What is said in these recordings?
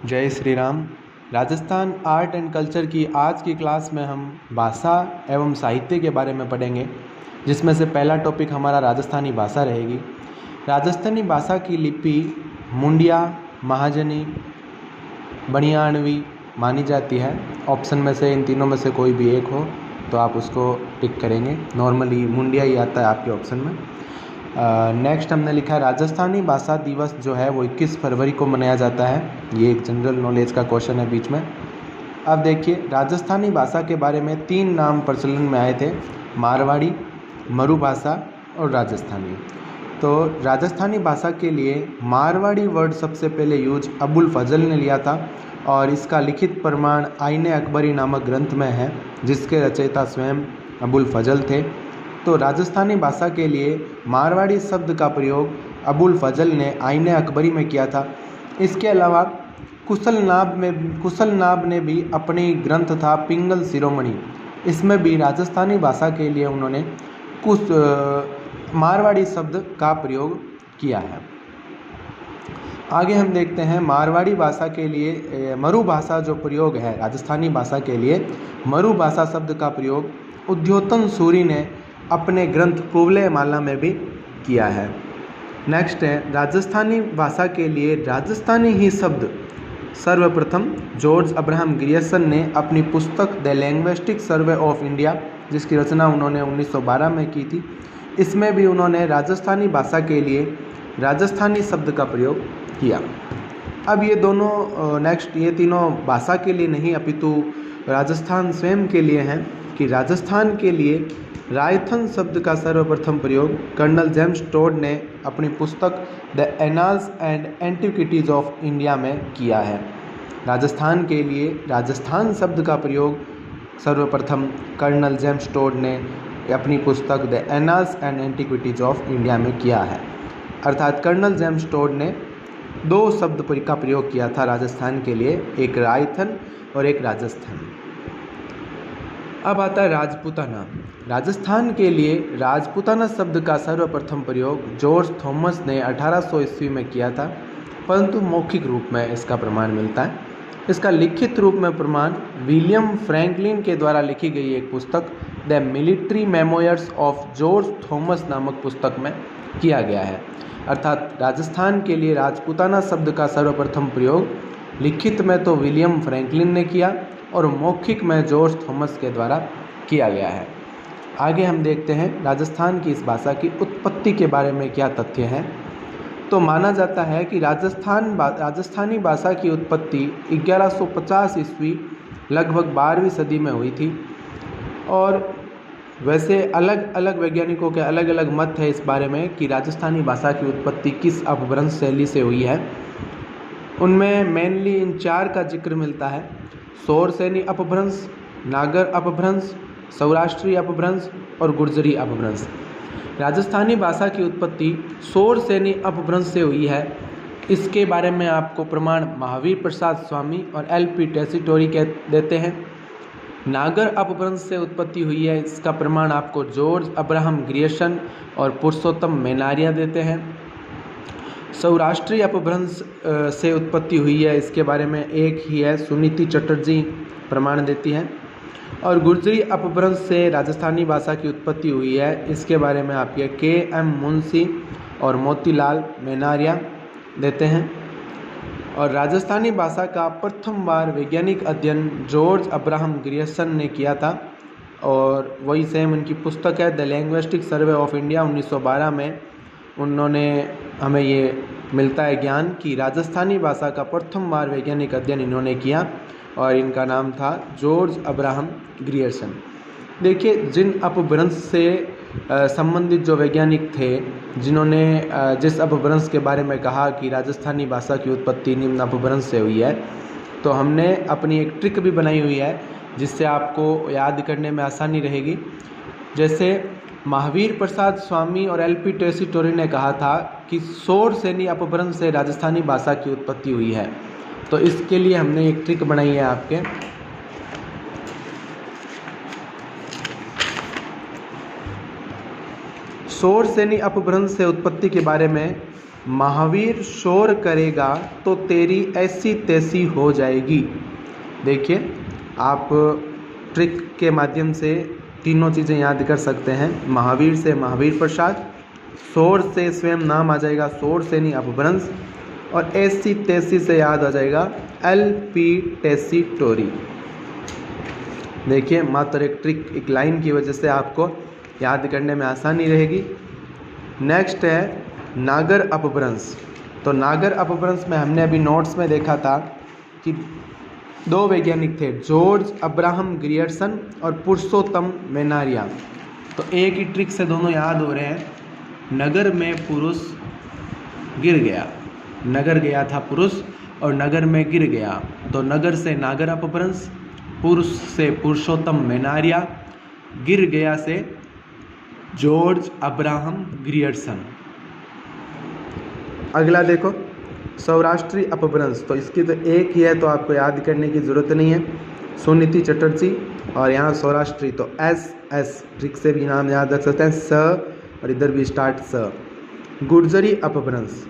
जय Shri Ram. Rajasthan art and culture की आज की क्लास में हम भाषा एवं साहित्य के बारे में पढ़ेंगे, जिसमें से पहला टॉपिक हमारा राजस्थानी भाषा रहेगी। राजस्थानी भाषा की लिपि मुंडिया, महाजनी, बनियानवी मानी जाती है। ऑप्शन में से इन तीनों में से कोई भी एक हो तो आप उसको टिक करेंगे। नॉर्मली मुंडिया ही आता है आपके ऑप्शन में। नेक्स्ट हमने लिखा है राजस्थानी भाषा दिवस जो है वो 21 फरवरी को मनाया जाता है। ये एक जनरल नॉलेज का क्वेश्चन है बीच में। अब देखिए, राजस्थानी भाषा के बारे में 3 नाम प्रचलन में आए थे, मारवाड़ी, मरु भाषा और राजस्थानी। तो राजस्थानी भाषा के लिए मारवाड़ी वर्ड सबसे पहले यूज अबुल फजल ने लिया था और इसका लिखित प्रमाण आईने अकबरी नामक ग्रंथ में है, जिसके रचयिता स्वयं अबुल फजल थे। तो राजस्थानी भाषा के लिए मारवाड़ी शब्द का प्रयोग अबुल फजल ने आईने अकबरी में किया था। इसके अलावा कुशल नाब ने भी अपनी ग्रंथ था पिंगल शिरोमणि, इसमें भी राजस्थानी भाषा के लिए उन्होंने मारवाड़ी शब्द का प्रयोग किया है। आगे हम देखते हैं मारवाड़ी भाषा के लिए मरु भाषा जो प्रयोग है राजस्थानी भाषा के लिए, मरु भाषा शब्द का प्रयोग उद्योतन सूरी ने अपने ग्रंथ पुवले माला में भी किया है। नेक्स्ट है राजस्थानी भाषा के लिए राजस्थानी ही शब्द सर्वप्रथम जॉर्ज अब्राहम ग्रियर्सन ने अपनी पुस्तक the linguistic survey of India, जिसकी रचना उन्होंने 1912 में की थी, इसमें भी उन्होंने राजस्थानी भाषा के लिए राजस्थानी शब्द का प्रयोग किया। अब ये दोनों ये तीनों भाषा के लिए नहीं अपितु राजस्थान स्वयं के लिए हैं कि राजस्थान के लिए रायथन शब्द का सर्वप्रथम प्रयोग कर्नल जेम्स टोड ने अपनी पुस्तक the annals and antiquities of India में किया है। राजस्थान के लिए राजस्थान शब्द का प्रयोग सर्वप्रथम कर्नल जेम्स टोड ने अपनी पुस्तक the annals and antiquities of India में किया है। अर्थात कर्नल जेम्स टोड ने 2 शब्द का प्रयोग किया था राजस्थान के लिए, एक रायथन और एक राजस्थान। अब आता है राजपूताना। राजस्थान के लिए राजपूताना शब्द का सर्वप्रथम प्रयोग जॉर्ज थॉमस ने 1800 ईस्वी में किया था, परंतु मौखिक रूप में इसका प्रमाण मिलता है। इसका लिखित रूप में प्रमाण विलियम फ्रैंकलिन के द्वारा लिखी गई एक पुस्तक the military memoirs of George Thomas नामक पुस्तक में किया गया है। अर्थात राजस्थान के लिए राजपूताना शब्द का सर्वप्रथम प्रयोग लिखित में तो विलियम फ्रैंकलिन ने किया और मौखिक में जॉर्ज थॉमस के द्वारा किया गया है। आगे हम देखते हैं राजस्थान की इस भाषा की उत्पत्ति के बारे में क्या तथ्य हैं। तो माना जाता है कि राजस्थानी भाषा की उत्पत्ति 1150 ईस्वी लगभग 12वीं सदी में हुई थी। और वैसे अलग अलग वैज्ञानिकों के अलग अलग मत है इस बारे में कि राजस्थानी भाषा की उत्पत्ति किस अपभ्रंश शैली से हुई है। उनमें मेनली इन 4 का जिक्र मिलता है: सौरसेनी अपभ्रंश, नागर अपभ्रंश, सौराष्ट्रीय अपभ्रंश और गुर्जरी अपभ्रंश। राजस्थानी भाषा की उत्पत्ति सौरसेनी अपभ्रंश से हुई है। इसके बारे में आपको प्रमाण महावीर प्रसाद स्वामी और LP टेसीटोरी देते हैं। नागर अपभ्रंश से उत्पत्ति हुई है, इसका प्रमाण आपको जॉर्ज अब्राहम ग्रियर्सन और पुरुषोत्तम मेनारिया देते हैं। सौराष्ट्रीय अपभ्रंश से उत्पत्ति हुई है, इसके बारे में एक ही है, सुनीति चटर्जी प्रमाण देती है। और गुर्जरी अपभ्रंश से राजस्थानी भाषा की उत्पत्ति हुई है, इसके बारे में आपके KM मुंशी और मोतीलाल मेनारिया देते हैं। और राजस्थानी भाषा का प्रथम बार वैज्ञानिक अध्ययन जॉर्ज अब्राहम ग्रियर्सन ने किया था और वही सेम उनकी पुस्तक है the linguistic survey of India 1912 में उन्होंने हमें ये मिलता है ज्ञान कि राजस्थानी भाषा का प्रथम बार वैज्ञानिक अध्ययन इन्होंने किया और इनका नाम था जॉर्ज अब्राहम ग्रियर्सन। देखिए, जिन अपभ्रंश से संबंधित जो वैज्ञानिक थे जिन्होंने जिस अपभ्रंश के बारे में कहा कि राजस्थानी भाषा की उत्पत्ति निम्न अपभ्रंश से हुई है, तो हमने अपनी एक ट्रिक भी बनाई हुई है जिससे आपको याद करने में आसानी रहेगी। जैसे महावीर प्रसाद स्वामी और LP टेसीटोरी ने कहा था कि सौरसेनी अपभ्रंश से राजस्थानी भाषा की उत्पत्ति हुई है, तो इसके लिए हमने एक ट्रिक बनाई है आपके। सौरसेनी अपभ्रंश से उत्पत्ति के बारे में महावीर शोर करेगा तो तेरी ऐसी तैसी हो जाएगी। देखिए, आप ट्रिक के माध्यम से तीनों चीज़ें याद कर सकते हैं। महावीर से महावीर प्रसाद, शोर से स्वयं नाम आ जाएगा, शोर से नहीं अपभ्रंश, और ऐसी तैसी से याद आ जाएगा LP टेसीटोरी। देखिए, मात्र एक ट्रिक, एक लाइन की वजह से आपको याद करने में आसानी रहेगी। नेक्स्ट है नागर अपभ्रंश। तो नागर अपभ्रंश में हमने अभी नोट्स में देखा था कि दो वैज्ञानिक थे, जॉर्ज अब्राहम ग्रियर्सन और पुरुषोत्तम वेनारिया। तो एक ही ट्रिक से दोनों याद हो रहे हैं। नगर में पुरुष गिर गया, नगर गया था पुरुष और नगर में गिर गया, तो नगर से नागर अपभ्रंश, पुरुष से पुरुषोत्तम वेनारिया, गिर गया से जॉर्ज अब्राहम ग्रियर्सन। अगला देखो, सौराष्ट्री अपभ्रंश। तो इसकी तो एक ही है, तो आपको याद करने की ज़रूरत नहीं है, सुनीति चटर्जी। और यहाँ सौराष्ट्री तो SS, ट्रिक से भी नाम याद रख सकते हैं, स, और इधर भी स्टार्ट स। गुर्जरी अपभ्रंश,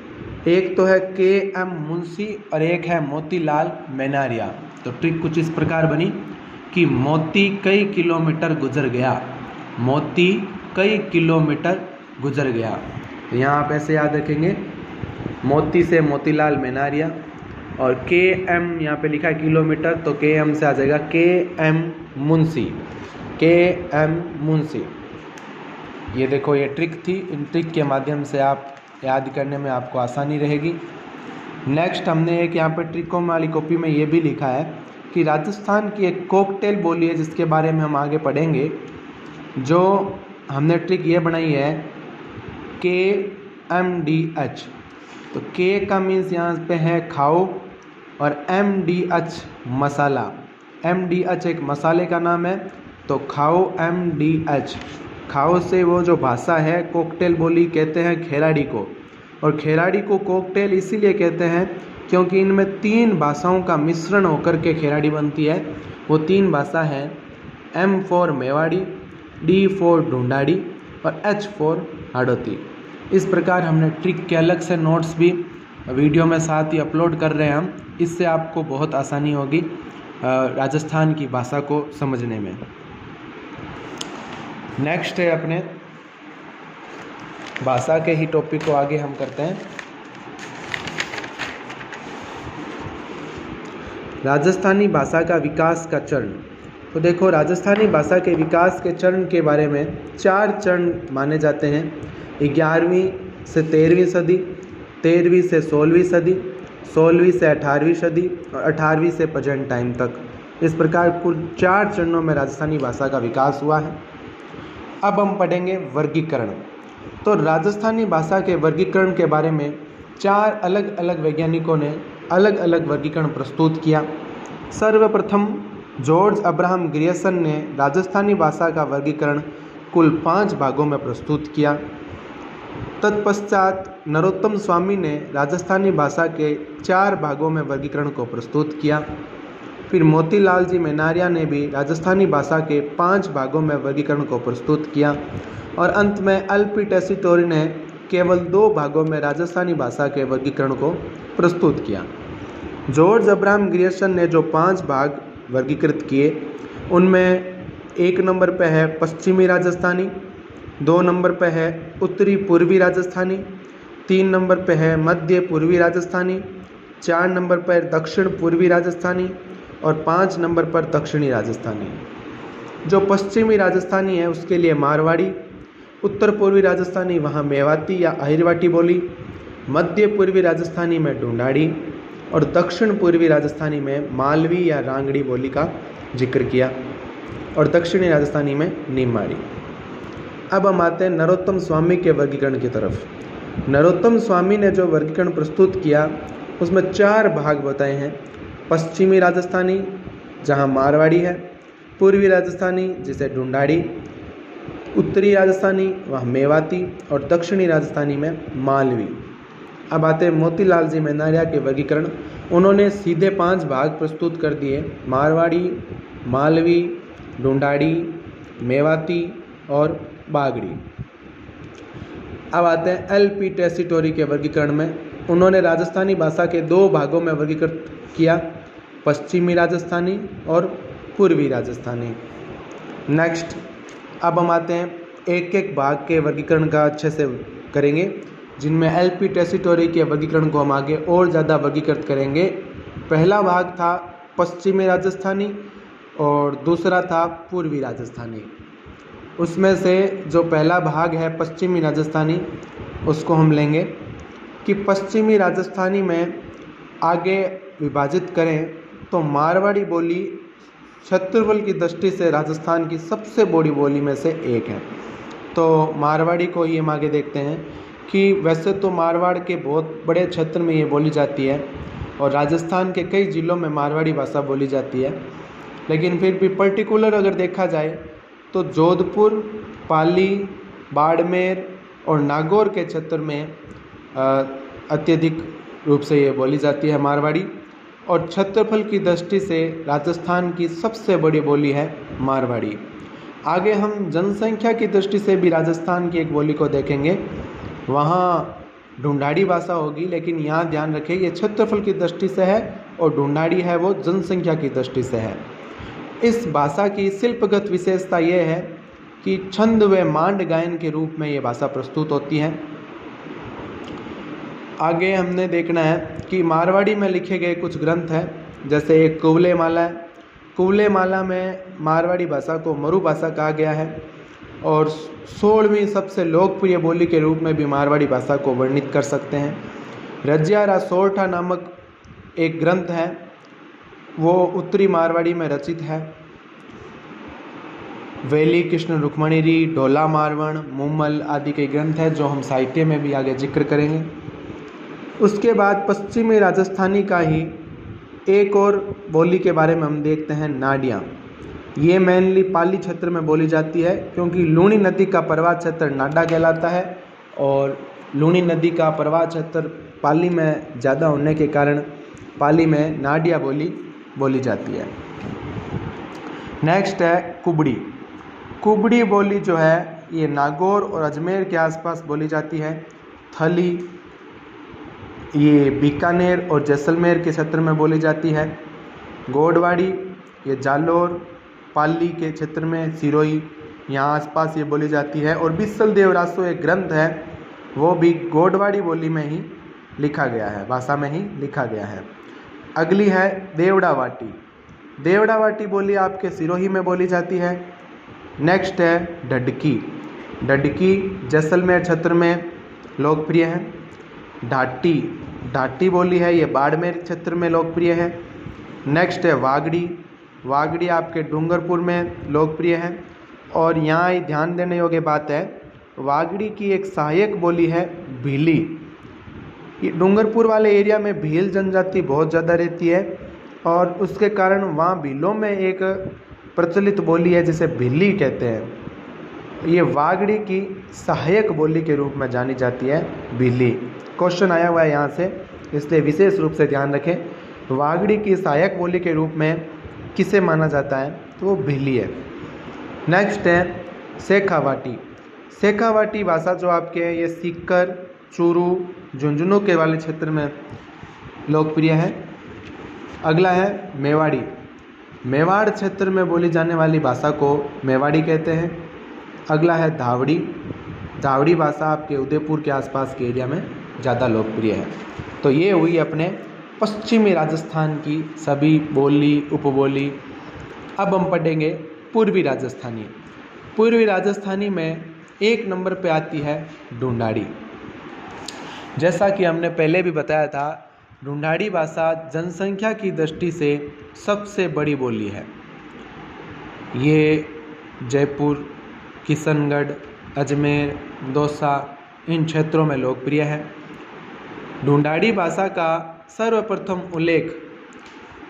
एक तो है KM मुंशी और एक है मोतीलाल वेनारिया। तो ट्रिक कुछ इस प्रकार बनी कि मोती कई किलोमीटर गुजर गया, मोती कई किलोमीटर गुजर गया। तो यहाँ आप ऐसे याद रखेंगे, मोती से मोतीलाल वेनारिया, और KM यहाँ पे लिखा है किलोमीटर, तो KM से आ जाएगा KM मुंशी, KM मुंशी। ये देखो, ये ट्रिक थी। इन ट्रिक के माध्यम से आप याद करने में आपको आसानी रहेगी। नेक्स्ट हमने एक यहाँ पे ट्रिकों वाली कॉपी में ये भी लिखा है कि राजस्थान की एक कॉकटेल बोली है, जिसके बारे में हम आगे पढ़ेंगे। जो हमने ट्रिक ये बनाई है KMDH। तो K का मीन्स यहाँ पे है खाओ, और MDH मसाला, MDH एक मसाले का नाम है, तो खाओ MDH। खाओ से वो जो भाषा है, कॉकटेल बोली कहते हैं खेराड़ी को, और खेराड़ी को कॉकटेल इसीलिए कहते हैं क्योंकि इनमें 3 भाषाओं का मिश्रण होकर के खेराड़ी बनती है। वो 3 भाषा हैं, M for Mewari, D for Dhundhari, और H फॉर हाड़ौती। इस प्रकार हमने ट्रिक के अलग से नोट्स भी वीडियो में साथ ही अपलोड कर रहे हैं हम। इससे आपको बहुत आसानी होगी राजस्थान की भाषा को समझने में। नेक्स्ट है अपने भाषा के ही टॉपिक को आगे हम करते हैं। राजस्थानी भाषा का विकास का चरण। तो देखो, राजस्थानी भाषा के विकास के चरण के बारे में 4 चरण माने जाते हैं। 11वीं से 13वीं सदी, 13वीं से 16वीं सदी, 16वीं से 18वीं सदी, और 18वीं से प्रेजेंट टाइम तक। इस प्रकार कुल 4 चरणों में राजस्थानी भाषा का विकास हुआ है। अब हम पढ़ेंगे वर्गीकरण। तो राजस्थानी भाषा के वर्गीकरण के बारे में 4 अलग अलग वैज्ञानिकों ने अलग अलग वर्गीकरण प्रस्तुत किया। सर्वप्रथम जॉर्ज अब्राहम ग्रियर्सन ने राजस्थानी भाषा का वर्गीकरण कुल 5 भागों में प्रस्तुत किया। तत्पश्चात नरोत्तम स्वामी ने राजस्थानी भाषा के 4 भागों में वर्गीकरण को प्रस्तुत किया। फिर मोतीलाल जी वेनारिया ने भी राजस्थानी भाषा के 5 भागों में वर्गीकरण को प्रस्तुत किया, और अंत में LP टेसीटोरी ने केवल 2 भागों में राजस्थानी भाषा के वर्गीकरण को प्रस्तुत किया। जॉर्ज अब्राहम ग्रियर्सन ने जो 5 भाग वर्गीकृत किए, उनमें 1 नंबर पे है पश्चिमी राजस्थानी, 2 नंबर पे है उत्तरी पूर्वी राजस्थानी, 3 नंबर पे है मध्य पूर्वी राजस्थानी, 4 नंबर पर दक्षिण पूर्वी राजस्थानी, और 5 नंबर पर दक्षिणी राजस्थानी। जो पश्चिमी राजस्थानी है उसके लिए मारवाड़ी, उत्तर पूर्वी राजस्थानी वहाँ मेवाती या अहिरवाटी बोली, मध्य पूर्वी राजस्थानी में ढूंढाड़ी, और दक्षिण पूर्वी राजस्थानी में मालवी या रांगड़ी बोली का जिक्र किया, और दक्षिणी राजस्थानी में निमाड़ी। अब हम आते हैं नरोत्तम स्वामी के वर्गीकरण की तरफ। नरोत्तम स्वामी ने जो वर्गीकरण प्रस्तुत किया उसमें 4 भाग बताए हैं। पश्चिमी राजस्थानी जहाँ मारवाड़ी है, पूर्वी राजस्थानी जिसे ढूंढाड़ी, उत्तरी राजस्थानी वहाँ मेवाती, और दक्षिणी राजस्थानी में मालवी। अब आते हैं मोतीलाल जी वेनारिया के वर्गीकरण। उन्होंने सीधे 5 भाग प्रस्तुत कर दिए, मारवाड़ी, मालवी, ढूंढाड़ी, मेवाती और बागड़ी। अब आते हैं एल.पी. टेसीटोरी के वर्गीकरण में। उन्होंने राजस्थानी भाषा के 2 भागों में वर्गीकृत किया, पश्चिमी राजस्थानी और पूर्वी राजस्थानी। नेक्स्ट, अब हम आते हैं एक एक भाग के वर्गीकरण का अच्छे से करेंगे, जिनमें एल.पी. टेसीटोरी के वर्गीकरण को हम आगे और ज़्यादा वर्गीकृत करेंगे। पहला भाग था पश्चिमी राजस्थानी और दूसरा था पूर्वी राजस्थानी। उसमें से जो पहला भाग है पश्चिमी राजस्थानी, उसको हम लेंगे कि पश्चिमी राजस्थानी में आगे विभाजित करें तो मारवाड़ी बोली क्षेत्रफल की दृष्टि से राजस्थान की सबसे बड़ी बोली में से एक है। तो मारवाड़ी को ही हम आगे देखते हैं कि वैसे तो मारवाड़ के बहुत बड़े क्षेत्र में ये बोली जाती है और राजस्थान के कई ज़िलों में मारवाड़ी भाषा बोली जाती है, लेकिन फिर भी पर्टिकुलर अगर देखा जाए तो जोधपुर, पाली, बाड़मेर और नागौर के क्षेत्र में अत्यधिक रूप से ये बोली जाती है मारवाड़ी, और क्षेत्रफल की दृष्टि से राजस्थान की सबसे बड़ी बोली है मारवाड़ी। आगे हम जनसंख्या की दृष्टि से भी राजस्थान की एक बोली को देखेंगे, वहाँ ढूंढाड़ी भाषा होगी, लेकिन यहाँ ध्यान रखें ये क्षेत्रफल की दृष्टि से है और ढूंढाड़ी है वो जनसंख्या की दृष्टि से है। इस भाषा की शिल्पगत विशेषता ये है कि छंद व मांड गायन के रूप में ये भाषा प्रस्तुत होती है। आगे हमने देखना है कि मारवाड़ी में लिखे गए कुछ ग्रंथ हैं, जैसे एक कुवले माला है। कुवले माला में मारवाड़ी भाषा को मरु भाषा कहा गया है और 16वीं सबसे लोकप्रिय बोली के रूप में भी मारवाड़ी भाषा को वर्णित कर सकते हैं। रजियारा सोरठा नामक एक ग्रंथ है, वो उत्तरी मारवाड़ी में रचित है। वेली कृष्ण रुक्मणीरी, ढोला मारवण, मुमल आदि के ग्रंथ हैं जो हम साहित्य में भी आगे जिक्र करेंगे। उसके बाद पश्चिमी राजस्थानी का ही एक और बोली के बारे में हम देखते हैं, नाडियाँ। ये मेनली पाली क्षेत्र में बोली जाती है, क्योंकि लूणी नदी का प्रवाह क्षेत्र नाडा कहलाता है और लूणी नदी का प्रवाह क्षेत्र पाली में ज़्यादा होने के कारण पाली में नाडिया बोली जाती है। नेक्स्ट है कुबड़ी। कुबड़ी बोली जो है ये नागौर और अजमेर के आसपास बोली जाती है। थली ये बीकानेर और जैसलमेर के क्षेत्र में बोली जाती है। गोडवाड़ी ये जालोर, पाली के क्षेत्र में सिरोही, यहाँ आसपास ये बोली जाती है। और बिसल देवरासो एक ग्रंथ है, वो भी गोडवाड़ी बोली में ही लिखा गया है, भाषा में ही लिखा गया है। अगली है देवड़ावाटी। देवड़ावाटी बोली आपके सिरोही में बोली जाती है। नेक्स्ट है ढडकी। ढडकी जैसलमेर क्षेत्र में लोकप्रिय है। ढाटी, ढाटी बोली है ये बाड़मेर क्षेत्र में लोकप्रिय है। नेक्स्ट है वागड़ी। वागड़ी आपके डूंगरपुर में लोकप्रिय है। और यहाँ ही ध्यान देने योग्य बात है, वागड़ी की एक सहायक बोली है भीली। ये डूंगरपुर वाले एरिया में भील जनजाति बहुत ज़्यादा रहती है और उसके कारण वहाँ भीलों में एक प्रचलित बोली है जिसे भीली कहते हैं। ये वागड़ी की सहायक बोली के रूप में जानी जाती है भीली। क्वेश्चन आया हुआ है यहाँ से, इसलिए विशेष रूप से ध्यान रखें। वागड़ी की सहायक बोली के रूप में किसे माना जाता है, तो वो भीली है। नेक्स्ट है शेखावाटी। शेखावाटी भाषा जो आपके है ये सीकर, चूरू, झुंझुनू के वाले क्षेत्र में लोकप्रिय है। अगला है मेवाड़ी। मेवाड़ क्षेत्र में बोली जाने वाली भाषा को मेवाड़ी कहते हैं। अगला है धावड़ी। धावड़ी भाषा आपके उदयपुर के आसपास के एरिया में ज़्यादा लोकप्रिय है। तो ये हुई अपने पश्चिमी राजस्थान की सभी बोली उपबोली। अब हम पढ़ेंगे पूर्वी राजस्थानी। पूर्वी राजस्थानी में 1 नंबर पे आती है ढूंढाड़ी। जैसा कि हमने पहले भी बताया था, ढूंढाड़ी भाषा जनसंख्या की दृष्टि से सबसे बड़ी बोली है। ये जयपुर, किशनगढ़, अजमेर, दौसा इन क्षेत्रों में लोकप्रिय है। ढूंढाड़ी भाषा का सर्वप्रथम उल्लेख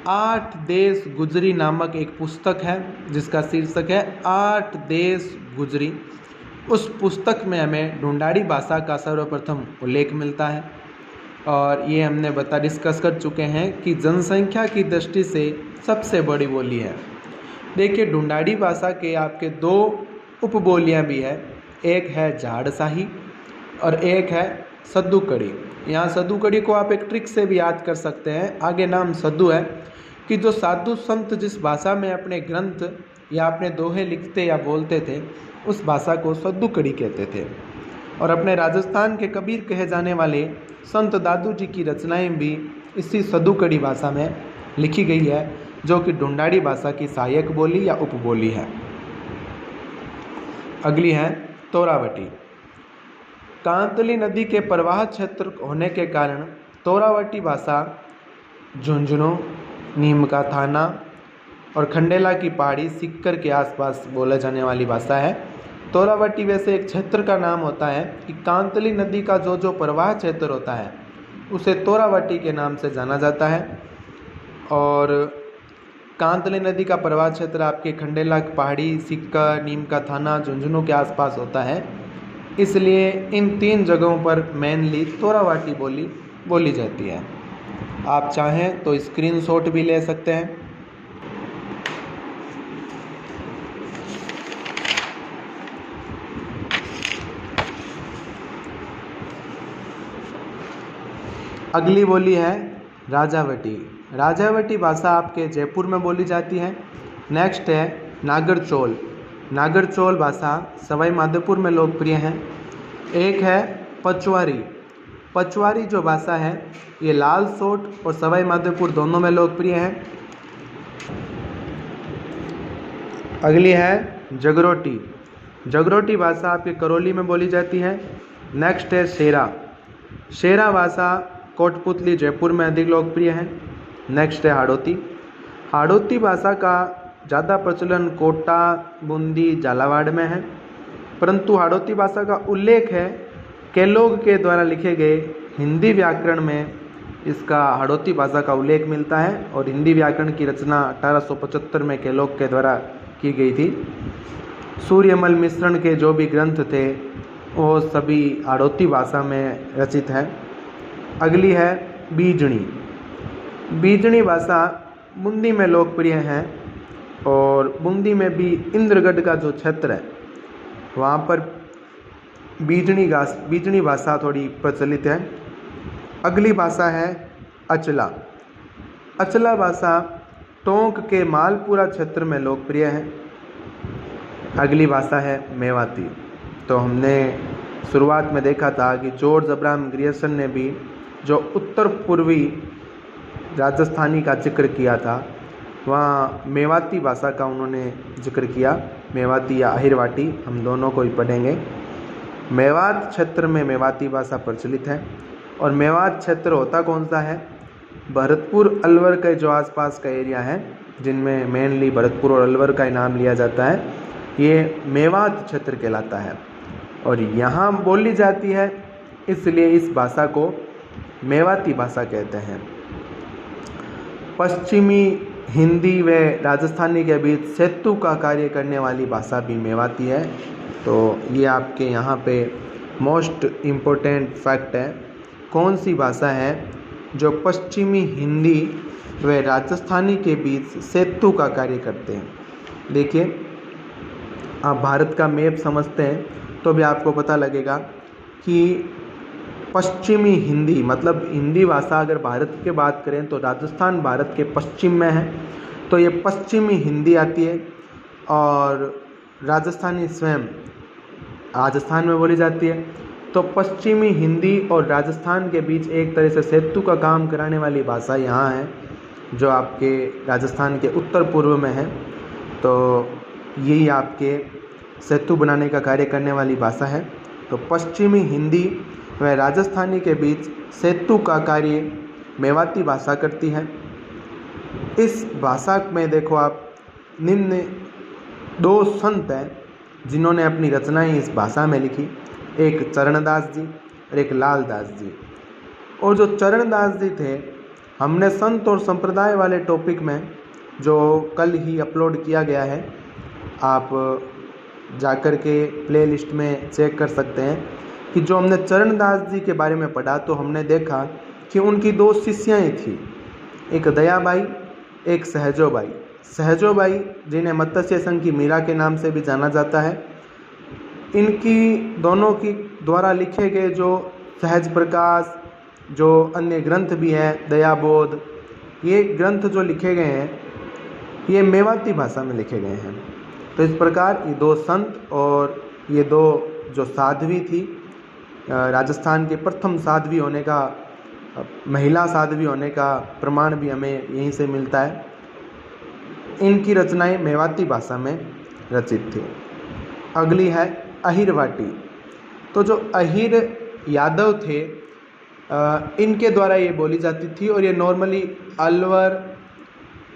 8 देश गुजरी नामक एक पुस्तक है, जिसका शीर्षक है 8 देश गुजरी। उस पुस्तक में हमें ढूंढाड़ी भाषा का सर्वप्रथम उल्लेख मिलता है और ये हमने डिस्कस कर चुके हैं कि जनसंख्या की दृष्टि से सबसे बड़ी बोली है। देखिए, ढूंढाड़ी भाषा के आपके 2 उपबोलियाँ भी है। एक है झाड़शाही और एक है सद्दू कड़ी। यहाँ सद्दू कड़ी को आप एक ट्रिक से भी याद कर सकते हैं, आगे नाम सद्दू है कि जो साधु संत जिस भाषा में अपने ग्रंथ या अपने दोहे लिखते या बोलते थे उस भाषा को सद्दू कड़ी कहते थे। और अपने राजस्थान के कबीर कहे जाने वाले संत दादू जी की रचनाएं भी इसी सद्दू कड़ी भाषा में लिखी गई है, जो कि ढूंढाड़ी भाषा की सहायक बोली या उपबोली है। अगली है तोरावटी। कांतली नदी के प्रवाह क्षेत्र होने के कारण तोरावटी भाषा झुंझुनू, नीम का थाना और खंडेला की पहाड़ी सिक्कर के आसपास बोले जाने वाली भाषा है। तोरावटी वैसे एक क्षेत्र का नाम होता है कि कांतली नदी का जो प्रवाह क्षेत्र होता है उसे तोरावटी के नाम से जाना जाता है। और कांतली नदी का प्रवाह क्षेत्र आपके खंडेला पहाड़ी, सिक्कर, नीम का थाना, झुंझुनू के आसपास होता है, इसलिए इन 3 जगहों पर मेनली तोरावटी बोली जाती है। आप चाहें तो स्क्रीनशॉट भी ले सकते हैं। अगली बोली है राजावटी। राजावटी भाषा आपके जयपुर में बोली जाती है। नेक्स्ट है नागरचौल। नागरचौल भाषा सवाई माधोपुर में लोकप्रिय है। एक है पचवारी। पचवारी जो भाषा है ये लाल सोट और सवाई माधोपुर दोनों में लोकप्रिय है। अगली है जगरोटी। जगरोटी भाषा आपके करौली में बोली जाती है। नेक्स्ट है शेरा। शेरा भाषा कोटपुतली जयपुर में अधिक लोकप्रिय है। नेक्स्ट है हाड़ौती। हाड़ौती भाषा का ज़्यादा प्रचलन कोटा, बूंदी, झालावाड़ में है, परंतु हाड़ौती भाषा का उल्लेख है केलोग के द्वारा लिखे गए हिंदी व्याकरण में इसका हाड़ौती भाषा का उल्लेख मिलता है। और हिंदी व्याकरण की रचना 1875 में केलोग के द्वारा की गई थी। सूर्यमल मिश्रण के जो भी ग्रंथ थे वो सभी हाड़ौती भाषा में रचित है। अगली है बीजणी। बीजणी भाषा बूंदी में लोकप्रिय है और बूंदी में भी इंद्रगढ़ का जो क्षेत्र है वहाँ पर बीजणी भाषा थोड़ी प्रचलित है। अगली भाषा है अचला। अचला भाषा टोंक के मालपुरा क्षेत्र में लोकप्रिय है। अगली भाषा है मेवाती। तो हमने शुरुआत में देखा था कि जॉर्ज अब्राहम ग्रियर्सन ने भी जो उत्तर पूर्वी राजस्थानी का जिक्र किया था वहाँ मेवाती भाषा का उन्होंने जिक्र किया। मेवाती या अहिरवाटी हम दोनों को ही पढ़ेंगे। मेवात क्षेत्र में मेवाती भाषा प्रचलित है। और मेवात क्षेत्र होता कौन सा है? भरतपुर, अलवर के जो आसपास का एरिया है जिनमें मेनली भरतपुर और अलवर का ही नाम लिया जाता है, ये मेवात क्षेत्र कहलाता है। और यहाँ बोली जाती है इसलिए इस भाषा को मेवाती भाषा कहते हैं। पश्चिमी हिंदी व राजस्थानी के बीच सेतु का कार्य करने वाली भाषा भी मेवाती है। तो ये आपके यहाँ पे मोस्ट इम्पोर्टेंट फैक्ट है, कौन सी भाषा है जो पश्चिमी हिंदी व राजस्थानी के बीच सेतु का कार्य करते हैं। देखिए, आप भारत का मैप समझते हैं तो भी आपको पता लगेगा कि पश्चिमी हिंदी मतलब हिंदी भाषा अगर भारत की बात करें तो राजस्थान भारत के पश्चिम में है, तो ये पश्चिमी हिंदी आती है। और राजस्थानी स्वयं राजस्थान में बोली जाती है। तो पश्चिमी हिंदी और राजस्थान के बीच एक तरह से सेतु का काम कराने वाली भाषा यहाँ है जो आपके राजस्थान के उत्तर पूर्व में है। तो यही आपके सेतु बनाने का कार्य करने वाली भाषा है। तो पश्चिमी हिंदी व राजस्थानी के बीच सेतु का कार्य मेवाती भाषा करती है। इस भाषा में देखो आप, निम्न 2 संत हैं जिन्होंने अपनी रचनाएं इस भाषा में लिखी, एक चरणदास जी और एक लालदास जी। और जो चरणदास जी थे, हमने संत और संप्रदाय वाले टॉपिक में जो कल ही अपलोड किया गया है, आप जाकर के प्लेलिस्ट में चेक कर सकते हैं कि जो हमने चरणदास जी के बारे में पढ़ा तो हमने देखा कि उनकी 2 शिष्याएँ थी, एक दयाबाई, एक सहजोबाई। सहजोबाई जिन्हें मत्स्य संघ की मीरा के नाम से भी जाना जाता है, इनकी दोनों की द्वारा लिखे गए जो सहज प्रकाश, जो अन्य ग्रंथ भी हैं, दयाबोध, ये ग्रंथ जो लिखे गए हैं ये मेवाती भाषा में लिखे गए हैं। तो इस प्रकार ये दो संत और ये दो जो साध्वी थी, राजस्थान के प्रथम साध्वी होने का, महिला साध्वी होने का प्रमाण भी हमें यहीं से मिलता है। इनकी रचनाएं मेवाती भाषा में रचित थी। अगली है अहिरवाटी। तो जो अहिर यादव थे इनके द्वारा ये बोली जाती थी और ये नॉर्मली अलवर,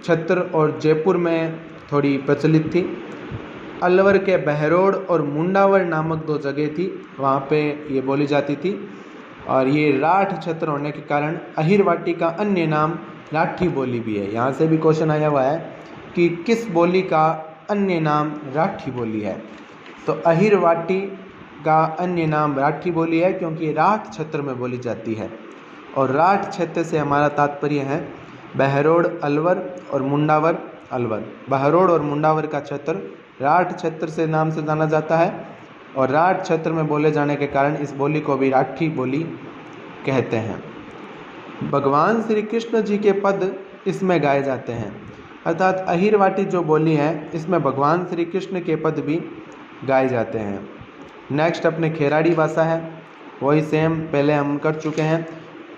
छत्र और जयपुर में थोड़ी प्रचलित थी। अलवर के बहरोड और मुंडावर नामक दो जगह थी, वहाँ पे ये बोली जाती थी। और ये राठ क्षेत्र होने के कारण अहिरवाटी का अन्य नाम राठी बोली भी है। यहाँ से भी क्वेश्चन आया हुआ है कि किस बोली का अन्य नाम राठी बोली है। तो अहिरवाटी का अन्य नाम राठी बोली है क्योंकि राठ क्षेत्र में बोली जाती है। और राठ क्षेत्र से हमारा तात्पर्य है बहरोड अलवर और मुंडावर अलवर। बहरोड और मुंडावर का क्षेत्र राठ क्षेत्र से नाम से जाना जाता है और राठ क्षेत्र में बोले जाने के कारण इस बोली को भी राठी बोली कहते हैं। भगवान श्री कृष्ण जी के पद इसमें गाए जाते हैं, अर्थात अहिरवाटी जो बोली है इसमें भगवान श्री कृष्ण के पद भी गाए जाते हैं। नेक्स्ट अपने खेराड़ी भाषा है, वही सेम पहले हम कर चुके हैं,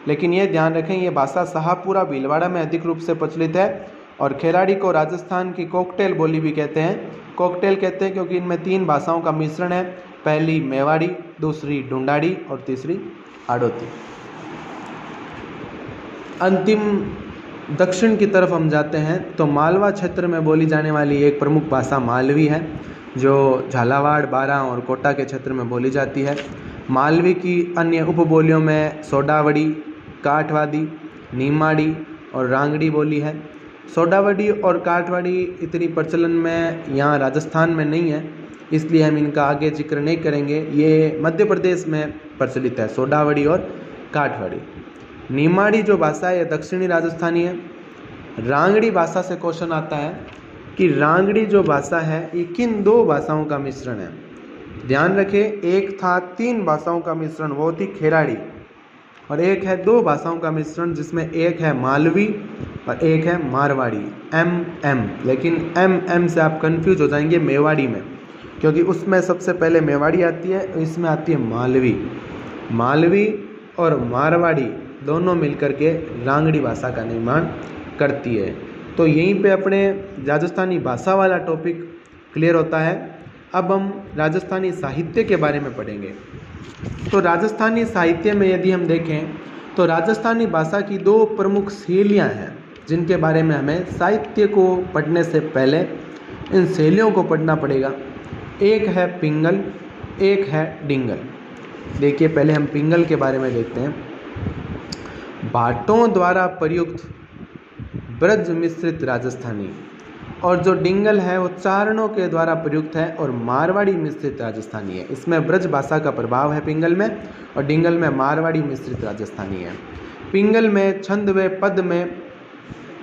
लेकिन ये ध्यान रखें ये भाषा शाहपुरा भीलवाड़ा में अधिक रूप से प्रचलित है। और खेराड़ी को राजस्थान की कॉकटेल बोली भी कहते हैं। कॉकटेल कहते हैं क्योंकि इनमें 3 भाषाओं का मिश्रण है, पहली मेवाड़ी, दूसरी ढूंढाड़ी और तीसरी हाड़ौती। अंतिम दक्षिण की तरफ हम जाते हैं तो मालवा क्षेत्र में बोली जाने वाली एक प्रमुख भाषा मालवी है, जो झालावाड़, बारां और कोटा के क्षेत्र में बोली जाती है। मालवी की अन्य उपबोलियों में सोडावड़ी, काठवादी, नीमाड़ी और रांगड़ी बोली है। सोडावड़ी और काठवाड़ी इतनी प्रचलन में यहाँ राजस्थान में नहीं है, इसलिए हम इनका आगे जिक्र नहीं करेंगे। ये मध्य प्रदेश में प्रचलित है, सोडावड़ी और काठवाड़ी। नीमाड़ी जो भाषा है ये दक्षिणी राजस्थानी है। रांगड़ी भाषा से क्वेश्चन आता है कि रांगड़ी जो भाषा है ये किन 2 भाषाओं का मिश्रण है। ध्यान रखें, एक था 3 भाषाओं का मिश्रण, वो थी खेराड़ी, और एक है 2 भाषाओं का मिश्रण जिसमें एक है मालवी और एक है मारवाड़ी, एम। लेकिन एम से आप कंफ्यूज हो जाएंगे मेवाड़ी में, क्योंकि उसमें सबसे पहले मेवाड़ी आती है, इसमें आती है मालवी। मालवी और मारवाड़ी दोनों मिलकर के रांगड़ी भाषा का निर्माण करती है। तो यहीं पे अपने राजस्थानी भाषा वाला टॉपिक क्लियर होता है। अब हम राजस्थानी साहित्य के बारे में पढ़ेंगे। तो राजस्थानी साहित्य में यदि हम देखें तो राजस्थानी भाषा की 2 प्रमुख शैलियाँ हैं जिनके बारे में हमें साहित्य को पढ़ने से पहले इन शैलियों को पढ़ना पड़ेगा। एक है पिंगल, एक है डिंगल। देखिए पहले हम पिंगल के बारे में देखते हैं। भाटों द्वारा प्रयुक्त ब्रज मिश्रित राजस्थानी, और जो डिंगल है वो चारणों के द्वारा प्रयुक्त है और मारवाड़ी मिश्रित राजस्थानी है। इसमें ब्रज भाषा का प्रभाव है पिंगल में, और डिंगल में मारवाड़ी मिश्रित राजस्थानी है। पिंगल में छंद व पद में,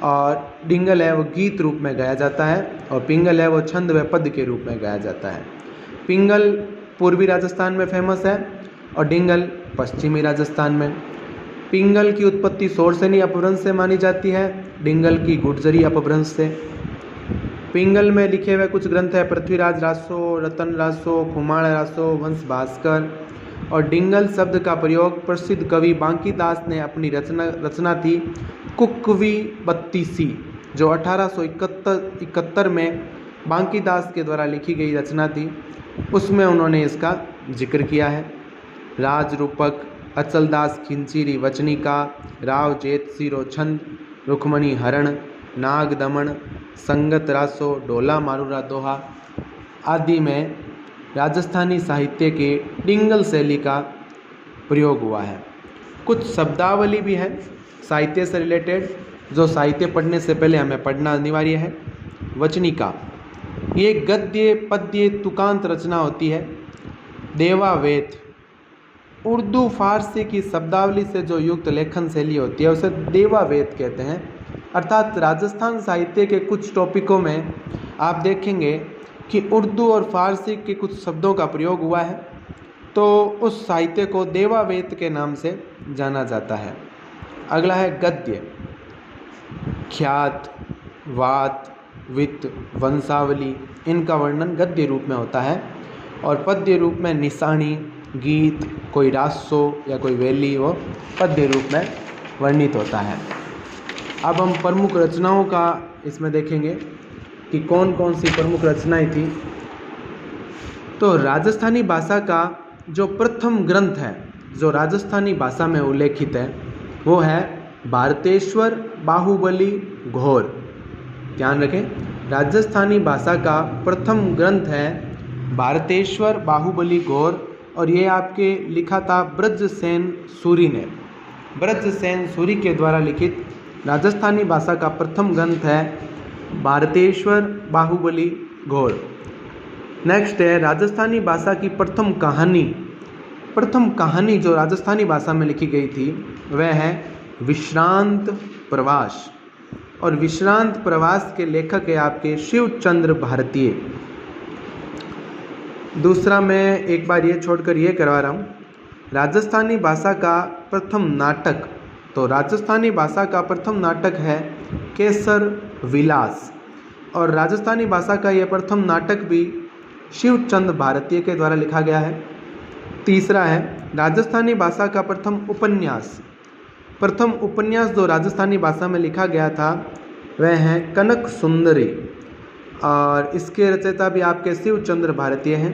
और डिंगल है वो गीत रूप में गाया जाता है, और पिंगल है वो छंद व पद के रूप में गाया जाता है। पिंगल पूर्वी राजस्थान में फेमस है और डिंगल पश्चिमी राजस्थान में। पिंगल की उत्पत्ति सोरसेनी अपभ्रंश से मानी जाती है, डिंगल की गुर्जरी अपभ्रंश से। पिंगल में लिखे हुए कुछ ग्रंथ है पृथ्वीराज रासो, रतन रासो, खुमाण रासो, वंश भास्कर। और डिंगल शब्द का प्रयोग प्रसिद्ध कवि बांकीदास ने अपनी रचना थी कुकवी बत्तीसी, जो 1871 में बांकीदास के द्वारा लिखी गई रचना थी, उसमें उन्होंने इसका जिक्र किया है। राज रूपक, अचलदास खिंचीरी वचनिका, राव जेत सिरो छंद, रुक्मणी हरण, नाग दमन, संगत रासो, डोला मारूरा दोहा आदि में राजस्थानी साहित्य के डिंगल शैली का प्रयोग हुआ है। कुछ शब्दावली भी है साहित्य से रिलेटेड, जो साहित्य पढ़ने से पहले हमें पढ़ना अनिवार्य है। वचनिका ये गद्य पद्य तुकांत रचना होती है। देवावेत उर्दू फारसी की शब्दावली से जो युक्त लेखन शैली होती है उसे देवावेत कहते हैं। अर्थात राजस्थान साहित्य के कुछ टॉपिकों में आप देखेंगे कि उर्दू और फारसी के कुछ शब्दों का प्रयोग हुआ है, तो उस साहित्य को देवावेत के नाम से जाना जाता है। अगला है गद्य। ख्यात, वात, वित्त, वंशावली, इनका वर्णन गद्य रूप में होता है और पद्य रूप में निशानी, गीत, कोई रासो या कोई वैली वो पद्य रूप में वर्णित होता है। अब हम प्रमुख रचनाओं का इसमें देखेंगे कि कौन कौन सी प्रमुख रचनाएं थी। तो राजस्थानी भाषा का जो प्रथम ग्रंथ है जो राजस्थानी भाषा में उल्लेखित है वो है भारतेश्वर बाहुबली घोर। ध्यान रखें, राजस्थानी भाषा का प्रथम ग्रंथ है भारतेश्वर बाहुबली घोर और ये आपके लिखा था ब्रजसेन सूरी ने। ब्रजसेन सूरी के द्वारा लिखित राजस्थानी भाषा का प्रथम ग्रंथ है भारतेश्वर बाहुबली घोर। नेक्स्ट है राजस्थानी भाषा की प्रथम कहानी जो राजस्थानी भाषा में लिखी गई थी वह है विश्रांत प्रवास। और विश्रांत प्रवास के लेखक है आपके शिवचंद्र भारतीय। दूसरा मैं एक बार ये छोड़कर ये करवा रहा हूँ, राजस्थानी भाषा का प्रथम नाटक। तो राजस्थानी भाषा का प्रथम नाटक है केसर विलास और राजस्थानी भाषा का यह प्रथम नाटक भी शिवचंद्र भारतीय के द्वारा लिखा गया है। तीसरा है राजस्थानी भाषा का प्रथम उपन्यास जो राजस्थानी भाषा में लिखा गया था वह है कनक सुंदरी और इसके रचयिता भी आपके शिवचंद्र भारतीय हैं।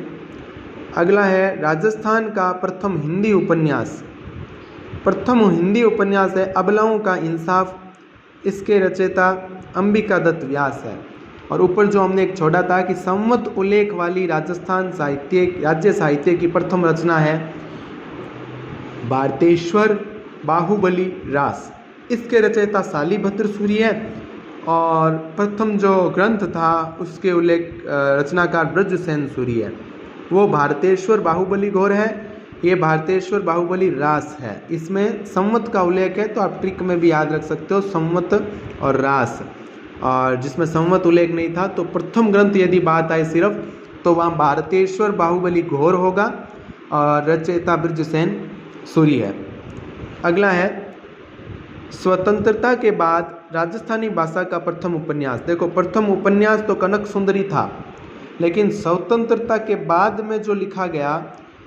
अगला है राजस्थान का प्रथम हिंदी उपन्यास है अबलाओं का इंसाफ। इसके रचयिता अंबिका दत्त व्यास है। और ऊपर जो हमने एक छोड़ा था कि संवत उल्लेख वाली राज्य साहित्य की प्रथम रचना है भारतेश्वर बाहुबली रास। इसके रचयिता शालिभद्र सूरी है और प्रथम जो ग्रंथ था उसके उल्लेख रचनाकार ब्रजसेन सूरी है। वो भारतेश्वर बाहुबली घोर है, ये भारतेश्वर बाहुबली रास है। इसमें संवत का उल्लेख है तो आप ट्रिक में भी याद रख सकते हो संवत और रास। और जिसमें संवत उल्लेख नहीं था तो प्रथम ग्रंथ यदि बात आए सिर्फ तो वहाँ भारतेश्वर बाहुबली घोर होगा और रचयिता ब्रजसेन सूरी है। अगला है स्वतंत्रता के बाद राजस्थानी भाषा का प्रथम उपन्यास। देखो प्रथम उपन्यास तो कनक सुंदरी था लेकिन स्वतंत्रता के बाद में जो लिखा गया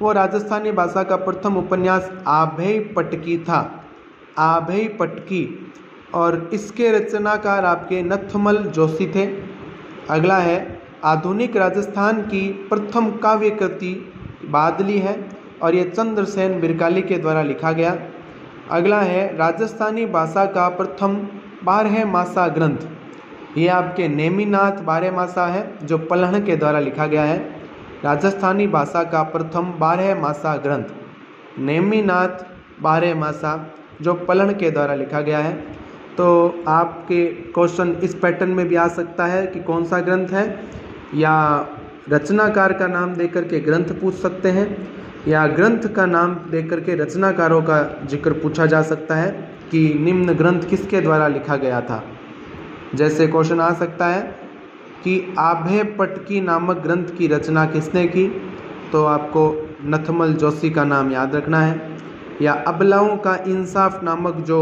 वो राजस्थानी भाषा का प्रथम उपन्यास आभेय पटकी था। आभेय पटकी और इसके रचनाकार आपके नथमल जोशी थे। अगला है आधुनिक राजस्थान की प्रथम काव्य कृति बादली है और ये चंद्रसेन बिरकाली के द्वारा लिखा गया। अगला है राजस्थानी भाषा का प्रथम 12 मासा ग्रंथ, ये आपके नेमिनाथ 12 मासा है जो पलहन के द्वारा लिखा गया है। राजस्थानी भाषा का प्रथम 12 मासा ग्रंथ नेमिनाथ 12 मासा जो पलहन के द्वारा लिखा गया है। तो आपके क्वेश्चन इस पैटर्न में भी आ सकता है कि कौन सा ग्रंथ है, या रचनाकार का नाम देकर के ग्रंथ पूछ सकते हैं या ग्रंथ का नाम देकर के रचनाकारों का जिक्र पूछा जा सकता है कि निम्न ग्रंथ किसके द्वारा लिखा गया था। जैसे क्वेश्चन आ सकता है कि आभे पटकी नामक ग्रंथ की रचना किसने की, तो आपको नथमल जोशी का नाम याद रखना है। या अबलाओं का इंसाफ नामक जो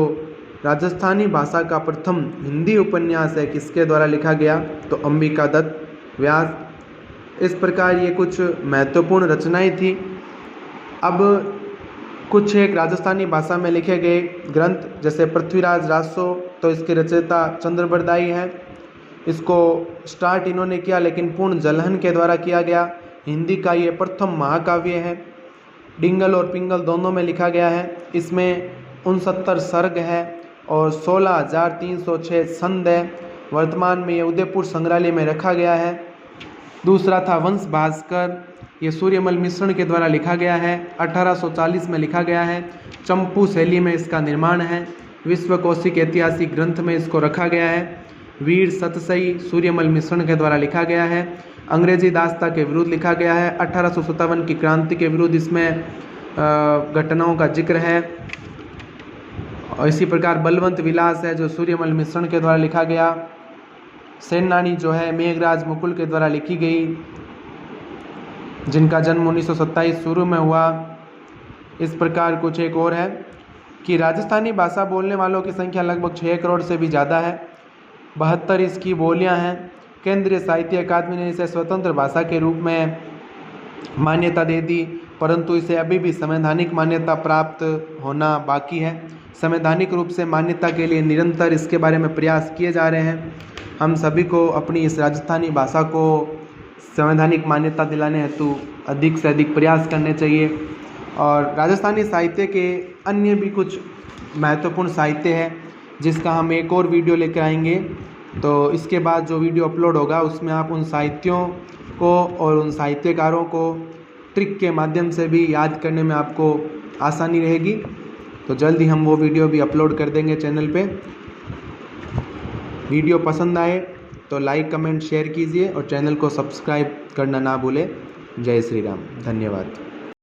राजस्थानी भाषा का प्रथम हिंदी उपन्यास है किसके द्वारा लिखा गया, तो अंबिका दत्त व्यास। इस प्रकार ये कुछ महत्वपूर्ण रचनाएं थी। अब कुछ एक राजस्थानी भाषा में लिखे गए ग्रंथ जैसे पृथ्वीराज रासो, तो इसके रचयिता चंद्रबरदाई है। इसको स्टार्ट इन्होंने किया लेकिन पूर्ण जलहन के द्वारा किया गया। हिंदी का ये प्रथम महाकाव्य है। डिंगल और पिंगल दोनों में लिखा गया है। इसमें 69 सर्ग है और 16,306 छंद है। वर्तमान में ये उदयपुर संग्रहालय में रखा गया है। दूसरा था वंश भास्कर, ये सूर्यमल मिश्रण के द्वारा लिखा गया है। 1840 में लिखा गया है। चंपू शैली में इसका निर्माण है। विश्वकोशिक ऐतिहासिक ग्रंथ में इसको रखा गया है। वीर सतसई सूर्यमल मिश्रण के द्वारा लिखा गया है। अंग्रेजी दास्ता के विरुद्ध लिखा गया है। 1857 की क्रांति के विरुद्ध इसमें घटनाओं का जिक्र है। और इसी प्रकार बलवंत विलास है जो सूर्यमल मिश्रण के द्वारा लिखा गया। सेनानी जो है मेघराज मुकुल के द्वारा लिखी गई। जिनका जन्म 1927 शुरू में हुआ। इस प्रकार कुछ एक और है कि राजस्थानी भाषा बोलने वालों की संख्या लगभग 6 करोड़ से भी ज़्यादा है। 72 इसकी बोलियां हैं। केंद्रीय साहित्य अकादमी ने इसे स्वतंत्र भाषा के रूप में मान्यता दे दी, परंतु इसे अभी भी संवैधानिक मान्यता प्राप्त होना बाकी है। संवैधानिक रूप से मान्यता के लिए निरंतर इसके बारे में प्रयास किए जा रहे हैं। हम सभी को अपनी इस राजस्थानी भाषा को संवैधानिक मान्यता दिलाने हेतु अधिक से अधिक प्रयास करने चाहिए। और राजस्थानी साहित्य के अन्य भी कुछ महत्वपूर्ण साहित्य है जिसका हम एक और वीडियो लेकर आएंगे। तो इसके बाद जो वीडियो अपलोड होगा उसमें आप उन साहित्यों को और उन साहित्यकारों को ट्रिक के माध्यम से भी याद करने में आपको आसानी रहेगी। तो जल्द ही हम वो वीडियो भी अपलोड कर देंगे चैनल पे। वीडियो पसंद आए तो लाइक कमेंट शेयर कीजिए और चैनल को सब्सक्राइब करना ना भूलें। जय श्री राम। धन्यवाद।